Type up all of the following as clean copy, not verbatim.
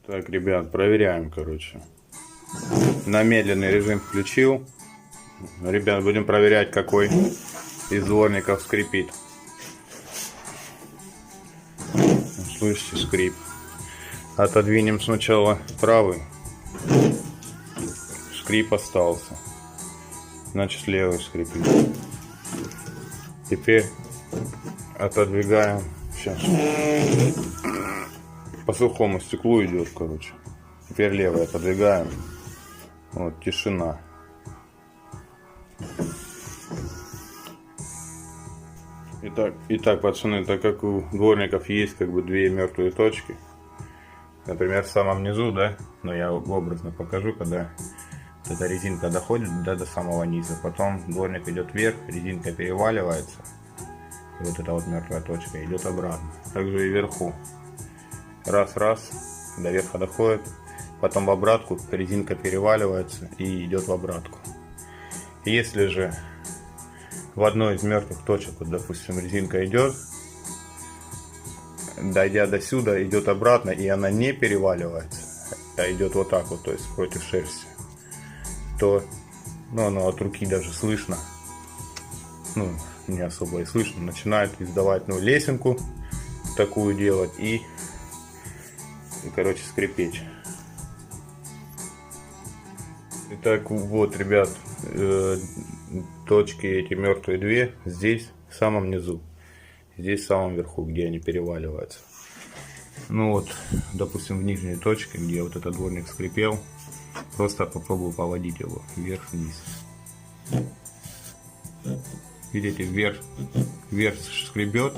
Так, ребят, проверяем, короче. На медленный режим включил. Ребят, будем проверять, какой из дворников скрипит. Слышите, скрип. Отодвинем сначала правый. Скрип остался. Значит, левый скрипит. Теперь отодвигаем. Сейчас. По сухому стеклу идет, короче. Теперь левый отодвигаем. Вот, тишина. Итак, пацаны, так как у дворников есть как бы две мертвые точки, например, в самом низу, да, но я образно покажу, когда эта резинка доходит до самого низа, потом дворник идет вверх, резинка переваливается, и вот эта вот мертвая точка идет обратно. Также и вверху. Раз, до верха доходит, потом в обратку, резинка переваливается и идет в обратку. Если же в одной из мертвых точек, вот, допустим, резинка идет, дойдя до сюда, идет обратно, и она не переваливается, а идет вот так вот, то есть против шерсти, то, ну, оно от руки даже слышно, ну, не особо и слышно, начинает издавать, ну, лесенку такую делать и короче, скрипеть. Итак, вот, ребят, точки эти мертвые две здесь, в самом низу, здесь в самом верху, где они переваливаются. Ну вот, допустим, в нижней точке, где вот этот дворник скрипел, просто попробую поводить его вверх-вниз. Видите, вверх скребет,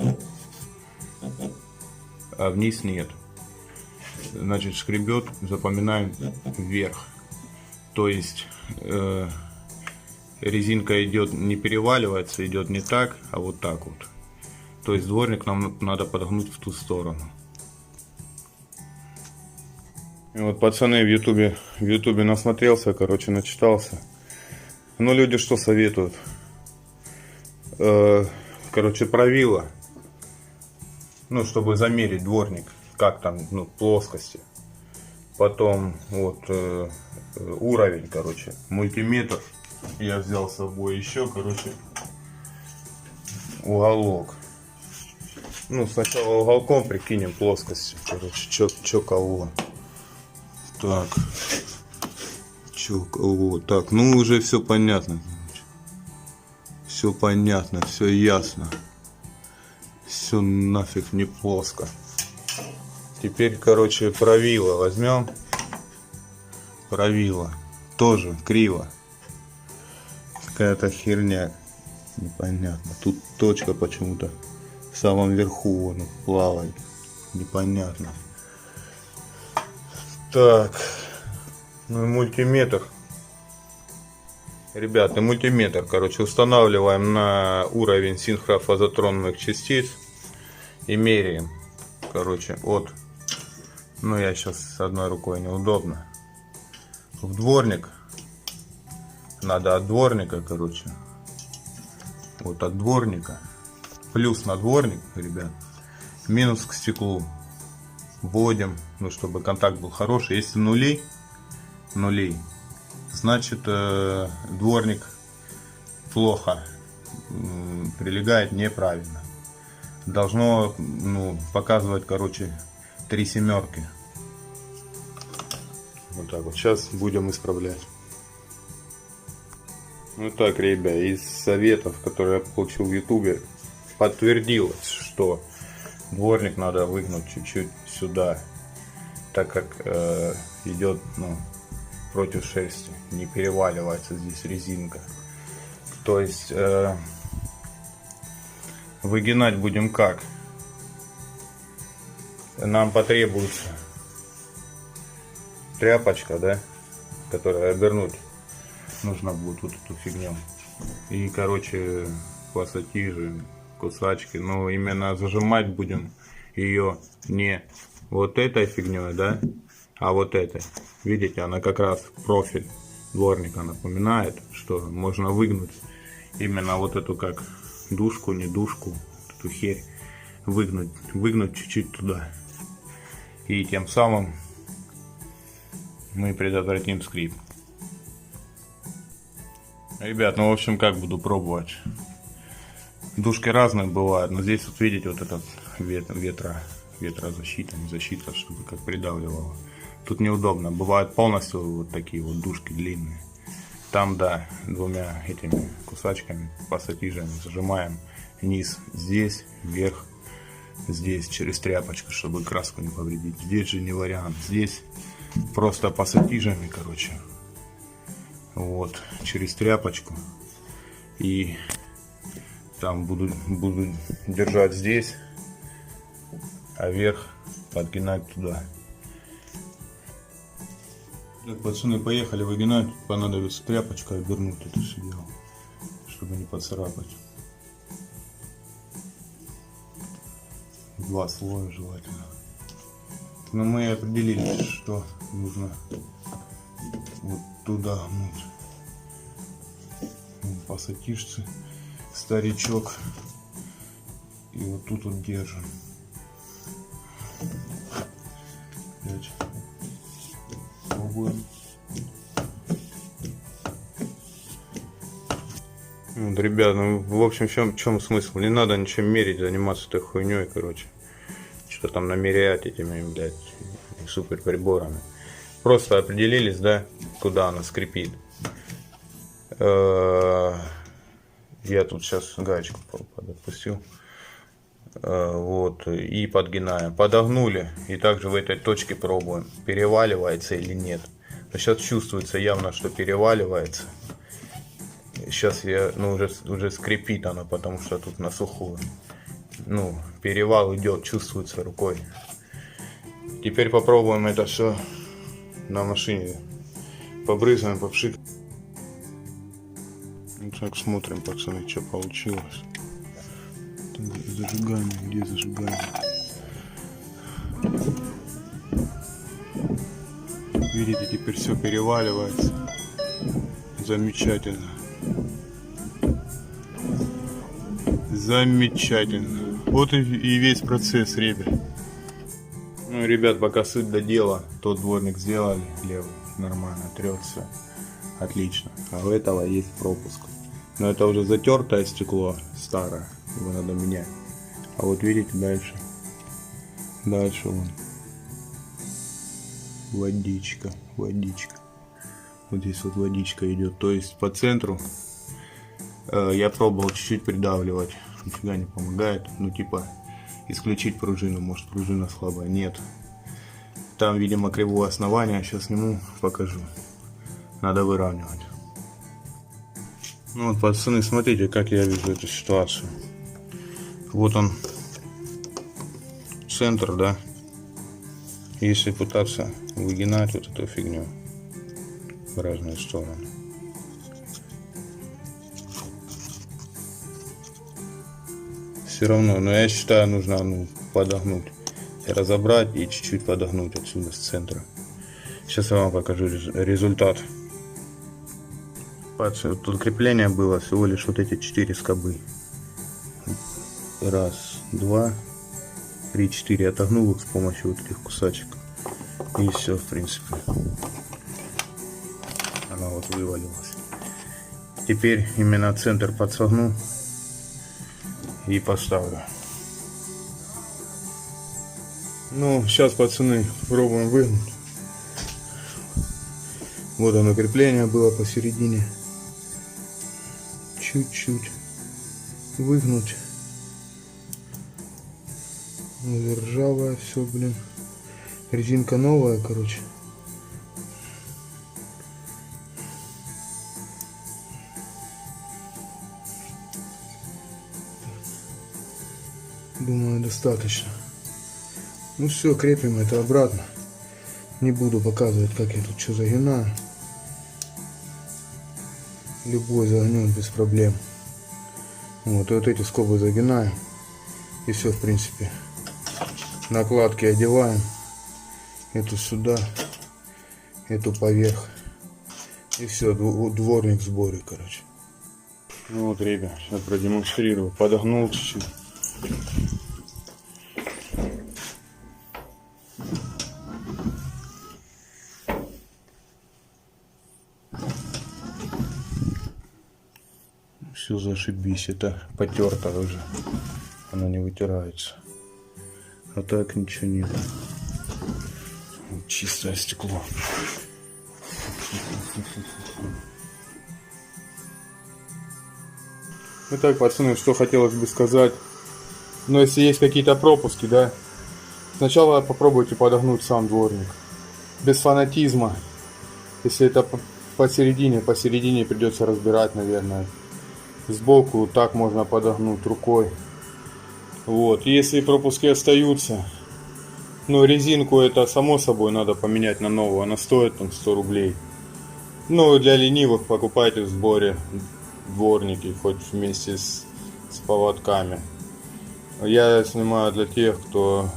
а вниз нет. Значит, скребет, запоминаем, вверх. То есть резинка идет, не переваливается, идет не так, а вот так вот. То есть дворник нам надо подогнуть в ту сторону. И вот, пацаны, в ютубе насмотрелся, короче, начитался. Ну, люди что советуют? Короче, правило. Ну, чтобы замерить дворник, как там, ну, плоскости. Потом вот уровень, короче, мультиметр. Я взял с собой еще, короче, уголок. Ну, сначала уголком прикинем плоскости, короче, чё кого. Так, чё кого. Так, ну уже все понятно. Все понятно, все ясно. Все нафиг не плоско. Теперь, короче, правило возьмем. Правило. Тоже криво. Какая-то херня. Непонятно. Тут точка почему-то в самом верху вон плавает. Непонятно. Так. Ну и мультиметр. Ребята, мультиметр, короче, устанавливаем на уровень синхрофазотронных частиц и меряем. Короче, от, ну я сейчас с одной рукой неудобно, в дворник, надо от дворника, короче, вот от дворника, плюс на дворник, ребят, минус к стеклу, вводим, ну чтобы контакт был хороший. Если нули, значит дворник плохо прилегает, неправильно. Должно, ну, показывать, короче, 3 семерки. Вот так вот. Сейчас будем исправлять. Ну так, ребят, из советов, которые я получил в ютубе, подтвердилось, что дворник надо выгнуть чуть-чуть сюда, так как идет, ну, против шерсти, не переваливается здесь резинка. То есть выгинать будем как? Нам потребуется тряпочка, да, которая обернуть нужно будет вот эту фигню. И, короче, пассатижи, кусачки. Но именно зажимать будем ее не вот этой фигней, да, а вот этой. Видите, она как раз профиль дворника напоминает, что можно выгнуть именно вот эту как дужку, не дужку, эту херь выгнуть чуть-чуть туда. И тем самым мы предотвратим скрип. Ребят, ну в общем, как буду пробовать. Дужки разные бывают, но здесь вот видите вот этот ветрозащита, не защита, чтобы как придавливало. Тут неудобно, бывают полностью вот такие вот дужки длинные. Там, да, двумя этими кусачками, пассатижами зажимаем низ здесь, вверх здесь, через тряпочку, чтобы краску не повредить. Здесь же не вариант, здесь просто пассатижами, короче. Вот, через тряпочку. И там буду держать здесь, а вверх подгинать туда. Так, пацаны, поехали выгинать. Понадобится тряпочка, обернуть это все дело, чтобы не поцарапать. 2 слоя желательно. Но мы определились, что нужно вот туда гнуть. Пассатижцы, старичок. И вот тут вот держим. Опять. Пробуем. Вот, ребят, ну в общем, в чем смысл? Не надо ничем мерить, заниматься этой хуйней, короче. Что там намерять этими, блядь, супер приборами. Просто определились, да, куда она скрипит. Я тут сейчас гаечку подотпустил. Вот, и подгинаем. Подогнули, и также в этой точке пробуем, переваливается или нет. Но сейчас чувствуется явно, что переваливается. Сейчас уже скрипит она, потому что тут на сухую. Ну, перевал идет, чувствуется рукой. Теперь попробуем это все на машине. Побрызгаем, попшикаем. Ну, так, смотрим, пацаны, что получилось. Зажигание, где зажигание? Видите, теперь все переваливается. Замечательно. Замечательно. Вот и весь процесс, ребят. Ну, ребят, пока суть до дела. Тот дворник сделали, левый, нормально, трется. Отлично. А у этого есть пропуск. Но это уже затертое стекло, старое. Его надо менять. А вот видите, дальше вон водичка. Вот здесь вот водичка идет. То есть по центру я пробовал чуть-чуть придавливать. Нифига не помогает. Ну типа исключить пружину. Может, пружина слабая. Нет. Там, видимо, кривое основание. Сейчас сниму, покажу. Надо выравнивать. Ну вот, пацаны, смотрите, как я вижу эту ситуацию. Вот он, центр, да. Если пытаться выгинать вот эту фигню в разные стороны. Все равно, но я считаю, нужно подогнуть. Разобрать и чуть-чуть подогнуть отсюда, с центра. Сейчас я вам покажу результат. Тут крепление было всего лишь вот эти 4 скобы. 1, 2, 3, 4. Отогнул их с помощью вот этих кусачек. И все, в принципе. Она вот вывалилась. Теперь именно центр подсогну и поставлю. Ну, сейчас, пацаны, пробуем выгнуть. Вот оно, крепление было посередине. Чуть-чуть выгнуть. Ржавая все, блин. Резинка новая, короче. Думаю, достаточно. Ну все, крепим это обратно. Не буду показывать, как я тут что загинаю. Любой загнет без проблем. Вот, и вот эти скобы загинаем. И все, в принципе. Накладки одеваем. Эту сюда, эту поверх. И все, дворник в сборе, короче. Ну вот, ребят, сейчас продемонстрирую. Подогнул чуть-чуть. Все зашибись, это потерто уже. Оно не вытирается. А так ничего нет. Чистое стекло. Итак, пацаны, что хотелось бы сказать. Но если есть какие-то пропуски, да, сначала попробуйте подогнуть сам дворник. Без фанатизма. Если это посередине придется разбирать, наверное. Сбоку так можно подогнуть рукой. Вот. Если пропуски остаются, ну, резинку это само собой надо поменять на новую. Она стоит там 100 рублей. Ну, для ленивых покупайте в сборе дворники, хоть вместе с поводками. Я снимаю для тех, кто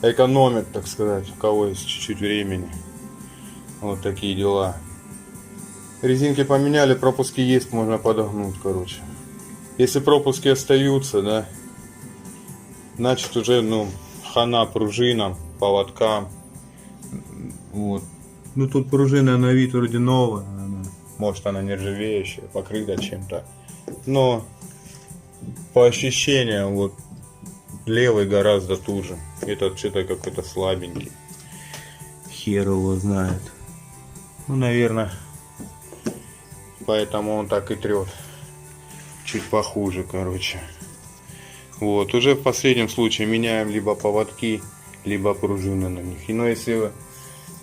экономит, так сказать, у кого есть чуть-чуть времени. Вот такие дела. Резинки поменяли, пропуски есть, можно подогнуть, короче. Если пропуски остаются, да, значит уже, ну, хана пружинам, поводкам. Вот. Ну, тут пружина на вид вроде новая. Может, она нержавеющая, покрыта чем-то. Но по ощущениям, вот, левый гораздо туже. Этот что-то какой-то слабенький. Хер его знает. Ну, наверное, поэтому он так и трет. Чуть похуже, короче. Вот, уже в последнем случае меняем либо поводки, либо пружины на них. И, ну, если,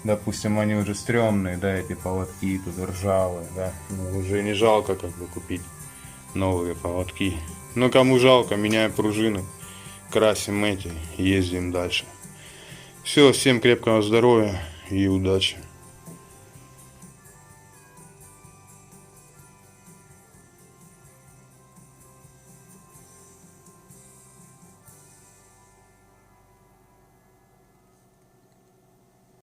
допустим, они уже стрёмные, да, эти поводки тут ржавые, да, ну, уже не жалко как бы купить новые поводки. Но кому жалко, меняем пружины, красим эти, ездим дальше. Все, всем крепкого здоровья и удачи.